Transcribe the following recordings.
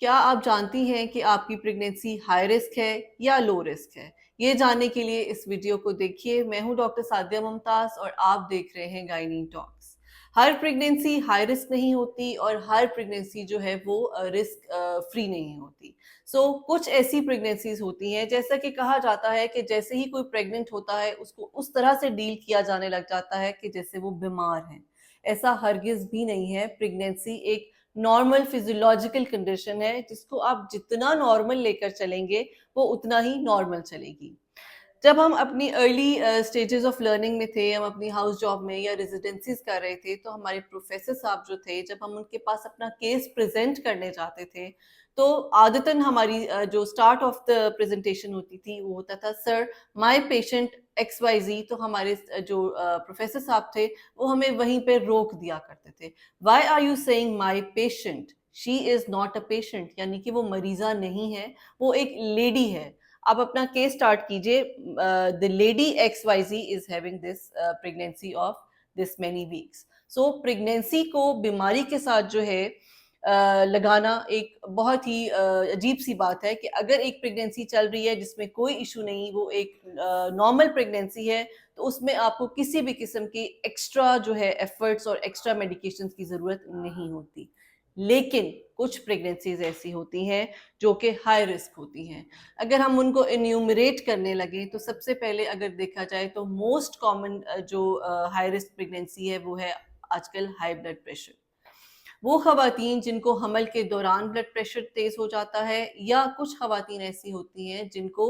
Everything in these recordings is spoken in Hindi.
क्या आप जानती हैं कि आपकी प्रेगनेंसी हाई रिस्क है या लो रिस्क है? ये जानने के लिए इस वीडियो को देखिए। मैं हूं डॉक्टर सादिया मुमताज और आप देख रहे हैं gynae talks. Her pregnancy high risk नहीं होती और हर प्रेगनेंसी जो है वो रिस्क फ्री नहीं होती। कुछ ऐसी प्रेगनेंसीज होती हैं, जैसा कि कहा जाता है कि जैसे ही कोई प्रेग्नेंट होता है उसको उस तरह से डील किया जाने लग जाता है कि जैसे वो बीमार है। ऐसा हरगिज भी नहीं है। प्रेगनेंसी एक नॉर्मल फिजियोलॉजिकल कंडीशन है, जिसको आप जितना नॉर्मल लेकर चलेंगे वो उतना ही नॉर्मल चलेगी। जब हम अपनी अर्ली स्टेजेस ऑफ लर्निंग में थे, हम अपनी हाउस जॉब में या रेजिडेंसीज कर रहे थे, तो हमारे प्रोफेसर साहब जो थे, जब हम उनके पास अपना केस प्रेजेंट करने जाते थे, तो आदतन हमारी जो स्टार्ट ऑफ द प्रेजेंटेशन होती थी वो होता था, sir my patient X Y Z. तो हमारे जो प्रोफेसर साहब थे वो हमें वहीं पे रोक दिया करते थे। Why are you saying my patient? She is not a patient, यानी कि वो मरीजा नहीं है, वो एक लेडी है। आप अपना केस स्टार्ट कीजिए। The lady X Y Z is having this pregnancy of this many weeks. So pregnancy को बीमारी के साथ जो है लगाना एक बहुत ही अजीब सी बात है कि अगर एक प्रेगनेंसी चल रही है जिसमें कोई इशू नहीं, वो एक नॉर्मल प्रेगनेंसी है, तो उसमें आपको किसी भी किस्म की एक्स्ट्रा जो है एफर्ट्स और एक्स्ट्रा मेडिकेशंस की ज़रूरत नहीं होती। लेकिन कुछ प्रेगनेंसीज ऐसी होती हैं जो कि हाई रिस्क होती हैं। अगर हम उनको इन्यूमरेट करने लगे तो सबसे पहले अगर देखा जाए तो मोस्ट कॉमन जो हाई रिस्क प्रेगनेंसी है वो है आजकल हाई ब्लड प्रेशर। वो खवातीन जिनको हमल के दौरान ब्लड प्रेशर तेज हो जाता है, या कुछ खवातीन ऐसी होती हैं जिनको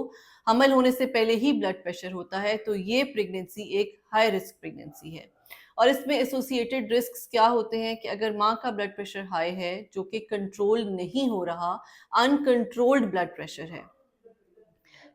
हमल होने से पहले ही ब्लड प्रेशर होता है, तो ये प्रेगनेंसी एक हाई रिस्क प्रेगनेंसी है। और इसमें एसोसिएटेड रिस्क्स क्या होते हैं कि अगर माँ का ब्लड प्रेशर हाई है जो कि कंट्रोल नहीं हो रहा, अनकंट्रोल्ड ब्लड प्रेशर है,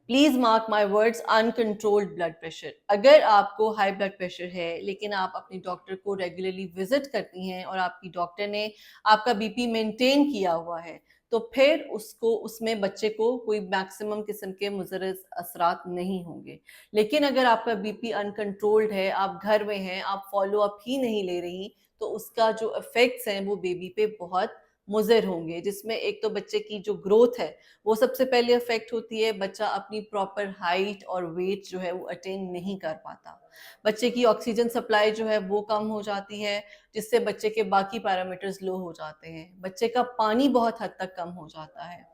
please mark my words, uncontrolled blood pressure. अगर आपको हाई ब्लड प्रेशर है लेकिन आप अपने डॉक्टर को रेगुलरली विजिट करती हैं और आपकी डॉक्टर ने आपका बीपी मेंटेन किया हुआ है, तो फिर उसको उसमें बच्चे को कोई मैक्सिमम किस्म के मुज़र असरात नहीं होंगे। लेकिन अगर आपका बीपी अनकंट्रोल्ड है, आप घर में हैं, आप फॉलो अप ही नहीं ले रही, तो उसका जो इफेक्ट्स हैं वो बेबी पे बहुत मुज़र होंगे, जिसमें एक तो बच्चे की जो ग्रोथ है वो सबसे पहले अफेक्ट होती है। बच्चा अपनी प्रॉपर हाइट और वेट जो है वो अटेन नहीं कर पाता। बच्चे की ऑक्सीजन सप्लाई जो है वो कम हो जाती है, जिससे बच्चे के बाकी पैरामीटर्स लो हो जाते हैं। बच्चे का पानी बहुत हद तक कम हो जाता है,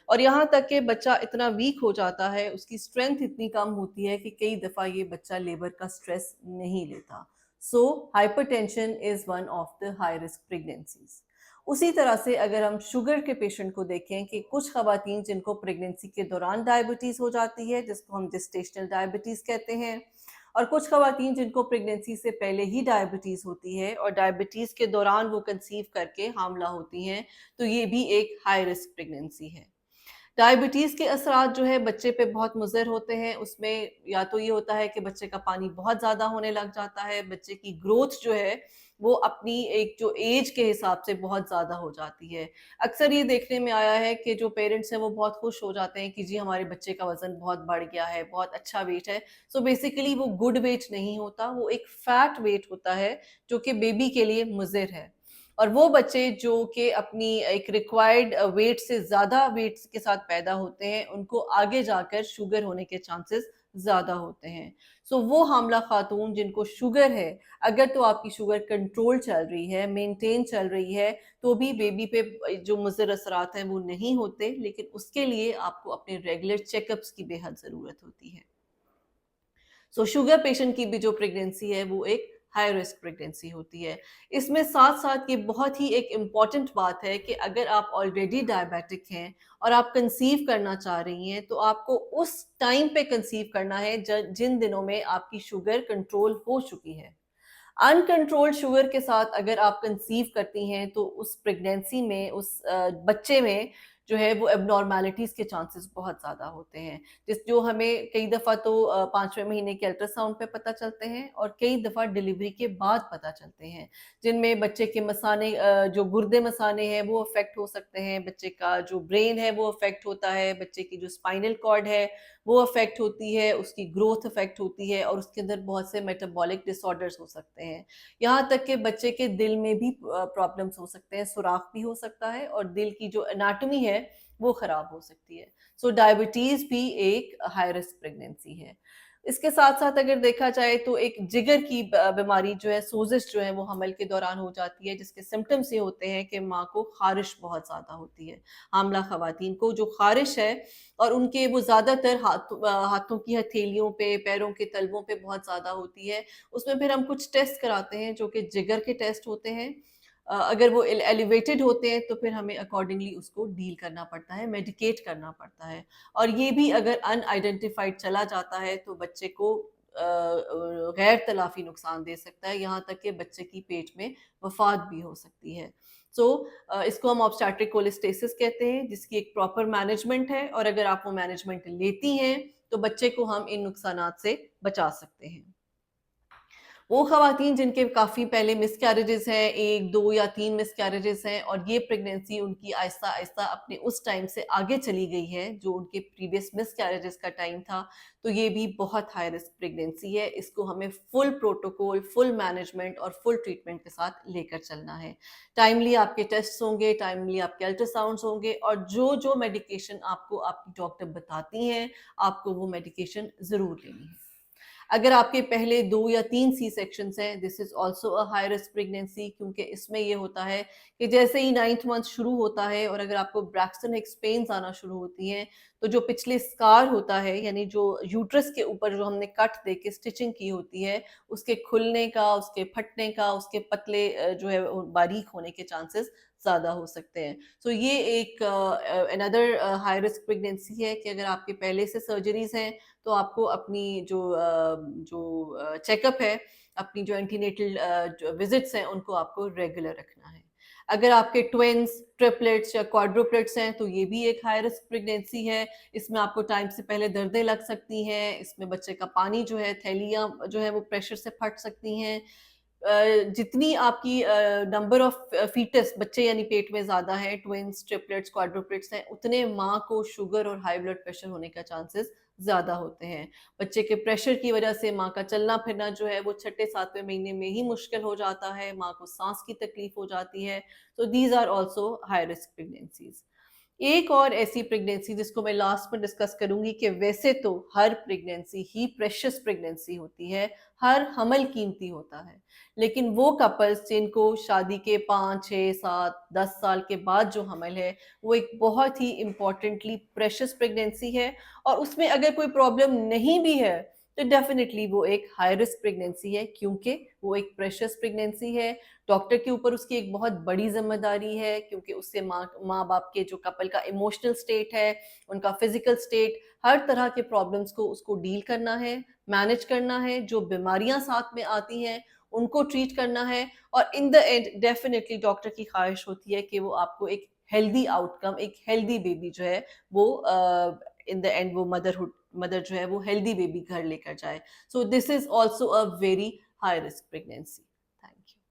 और यहाँ तक कि बच्चा इतना वीक हो जाता है, उसकी स्ट्रेंथ इतनी कम होती है कि कई दफ़ा ये बच्चा लेबर का स्ट्रेस नहीं लेता। So hypertension is one of the high risk pregnancies. उसी तरह से अगर हम शुगर के पेशेंट को देखें कि कुछ खवातीन जिनको प्रेगनेंसी के दौरान डायबिटीज़ हो जाती है, जिसको हम जेस्टेशनल डायबिटीज़ कहते हैं, और कुछ खवातीन जिनको प्रेगनेंसी से पहले ही डायबिटीज़ होती है और डायबिटीज़ के दौरान वो कंसीव करके हामला होती हैं, तो ये भी एक हाई रिस्क प्रेगनेंसी है। डायबिटीज़ के असरात जो है बच्चे पे बहुत मुज़र होते हैं। उसमें या तो ये होता है कि बच्चे का पानी बहुत ज़्यादा होने लग जाता है, बच्चे की ग्रोथ जो है वो अपनी एक जो एज के हिसाब से बहुत ज़्यादा हो जाती है। अक्सर ये देखने में आया है कि जो पेरेंट्स हैं वो बहुत खुश हो जाते हैं कि जी हमारे बच्चे का वज़न बहुत बढ़ गया है, बहुत अच्छा वेट है। बेसिकली वो गुड वेट नहीं होता, वो एक फैट वेट होता है जो कि बेबी के लिए मुज़र है। और वो बच्चे जो कि अपनी एक रिक्वायर्ड वेट से ज़्यादा वेट के साथ पैदा होते हैं, उनको आगे जाकर शुगर होने के चांसेस ज़्यादा होते हैं। वो हामला खातून जिनको शुगर है, अगर तो आपकी शुगर कंट्रोल चल रही है, मेंटेन चल रही है, तो भी बेबी पे जो मुज़र असरात हैं वो नहीं होते, लेकिन उसके लिए आपको अपने रेगुलर चेकअप्स की बेहद ज़रूरत होती है। शुगर पेशेंट की भी जो प्रेगनेंसी है वो एक हाई रिस्क प्रेगनेंसी होती है। इसमें साथ-साथ ये बहुत ही एक इम्पॉर्टेंट बात है कि अगर आप ऑलरेडी डायबिटिक हैं और आप कंसीव करना चाह रही हैं, तो आपको उस टाइम पे कंसीव करना है जिन दिनों में आपकी शुगर कंट्रोल हो चुकी है। अनकंट्रोल्ड शुगर के साथ अगर आप कंसीव करती हैं, तो उस प्रेगनेंसी में उस बच्चे में जो है वो एबनॉर्मेलिटीज़ के चांसेस बहुत ज़्यादा होते हैं, जो हमें कई दफ़ा तो 5वें महीने के अल्ट्रासाउंड पे पता चलते हैं और कई दफ़ा डिलीवरी के बाद पता चलते हैं, जिनमें बच्चे के मसाने जो गुर्दे मसाने हैं वो अफ़ेक्ट हो सकते हैं, बच्चे का जो ब्रेन है वो अफ़ेक्ट होता है, बच्चे की जो स्पाइनल कॉर्ड है वो अफ़ेक्ट होती है, उसकी ग्रोथ अफ़ेक्ट होती है, और उसके अंदर बहुत से मेटाबॉलिक डिसऑर्डर्स हो सकते हैं। यहाँ तक कि बच्चे के दिल में भी प्रॉब्लम्स हो सकते हैं, सुराख भी हो सकता है, और दिल की जो एनाटॉमी है है वो खराब हो सकती है। सो डायबिटीज भी एक हाई रिस्क प्रेगनेंसी है। इसके साथ साथ अगर देखा जाए तो एक जिगर की बीमारी जो है, सोजिश जो है, वो हमल के दौरान हो जाती है, जिसके सिम्टम्स ये होते हैं कि माँ को खारिश बहुत ज़्यादा होती है। हामला खवातीन को जो खारिश है, और उनके वो ज़्यादातर हाथों की हथेलियों पे, पैरों के तलवों पे बहुत ज़्यादा होती है। उसमें फिर हम कुछ टेस्ट कराते हैं जो कि जिगर के टेस्ट होते हैं। अगर वो एलिवेटेड होते हैं तो फिर हमें अकॉर्डिंगली उसको डील करना पड़ता है, मेडिकेट करना पड़ता है। और ये भी अगर अनआइडेंटिफाइड चला जाता है तो बच्चे को गैर तलाफी नुकसान दे सकता है, यहाँ तक कि बच्चे की पेट में वफात भी हो सकती है। सो इसको हम ऑब्स्टेट्रिक कोलेस्टेसिस कहते हैं, जिसकी एक प्रॉपर मैनेजमेंट है, और अगर आप वो मैनेजमेंट लेती हैं तो बच्चे को हम इन नुकसानात से बचा सकते हैं। वो ख़वातीन जिनके काफ़ी पहले मिसकैरेजेस हैं, 1, 2 या 3 मिसकैरेजेस हैं, और ये प्रेगनेंसी उनकी आहिस्ता-आहिस्ता अपने उस टाइम से आगे चली गई है, जो उनके प्रीवियस मिसकैरेजेस का टाइम था, तो ये भी बहुत हाई रिस्क प्रेगनेंसी है। इसको हमें फुल प्रोटोकॉल, फुल मैनेजमेंट और फुल ट्रीटमेंट के साथ लेकर चलना है। टाइमली आपके टेस्ट्स होंगे, टाइमली आपके अल्ट्रासाउंड्स होंगे, और जो-जो मेडिकेशन आपको आपकी डॉक्टर बताती हैं, आपको वो मेडिकेशन ज़रूर लेनी है। अगर आपके पहले 2 या 3 सी सेक्शंस हैं, this is also a high risk pregnancy, क्योंकि इसमें ये होता है कि जैसे ही 9th मंथ शुरू होता है और अगर आपको ब्रैक्सन हिक्स पेन्स आना शुरू होती हैं, तो जो पिछले स्कार होता है, यानी जो यूट्रस के ऊपर जो हमने कट दे के स्टिचिंग की होती है, उसके खुलने का, उसके फटने का, उसके पतले जो है बारीक होने के चांसेस ज़्यादा हो सकते हैं। सो ये एक अनदर हाई रिस्क प्रेगनेंसी है कि अगर आपके पहले से सर्जरीज हैं तो आपको अपनी जो चेकअप है, अपनी जो एंटीनेटल विजिट्स हैं, उनको आपको रेगुलर रखना है। अगर आपके ट्विन्स, ट्रिपलेट्स या क्वाड्रुपलेट्स हैं तो ये भी एक हाई रिस्क प्रेगनेंसी है। इसमें आपको टाइम से पहले दर्दें लग सकती हैं, इसमें बच्चे का पानी जो है, थैलियाँ जो है वो प्रेशर से फट सकती हैं। जितनी आपकी नंबर ऑफ फीटस बच्चे यानी पेट में ज़्यादा है, ट्विन्स, ट्रिपलेट्स, क्वाड्रुपलेट्स हैं, उतने माँ को शुगर और हाई ब्लड प्रेशर होने का चांसेस ज़्यादा होते हैं। बच्चे के प्रेशर की वजह से माँ का चलना-फिरना जो है वो छठे 7वें महीने में ही मुश्किल हो जाता है, माँ को साँस की तकलीफ हो जाती है। तो these are also high risk pregnancies. एक और ऐसी प्रेगनेंसी जिसको मैं लास्ट में डिस्कस करूंगी कि वैसे तो हर प्रेगनेंसी ही प्रेशियस प्रेगनेंसी होती है, हर हमल कीमती होता है, लेकिन वो कपल्स जिनको शादी के 5, 6, 7, 10 साल के बाद जो हमल है, वो एक बहुत ही इम्पोर्टेंटली प्रेशियस प्रेगनेंसी है, और उसमें अगर कोई प्रॉब्लम नहीं भी है तो डेफिनेटली वो एक हाई रिस्क प्रेगनेंसी है, क्योंकि वो एक प्रेशियस प्रेगनेंसी है। डॉक्टर के ऊपर उसकी एक बहुत बड़ी ज़िम्मेदारी है, क्योंकि उससे माँ-बाप के जो कपल का इमोशनल स्टेट है, उनका फिज़िकल स्टेट, हर तरह के प्रॉब्लम्स को उसको डील करना है, मैनेज करना है, जो बीमारियाँ साथ में आती हैं, उनको ट्रीट करना है, और in the end definitely doctor की ख़्वाहिश होती है कि वो आपको एक हेल्दी आउटकम, एक हेल्दी बेबी जो है वो इन द एंड वो मदर जो है वो हेल्दी बेबी घर लेकर जाए। So this is also a very high risk pregnancy.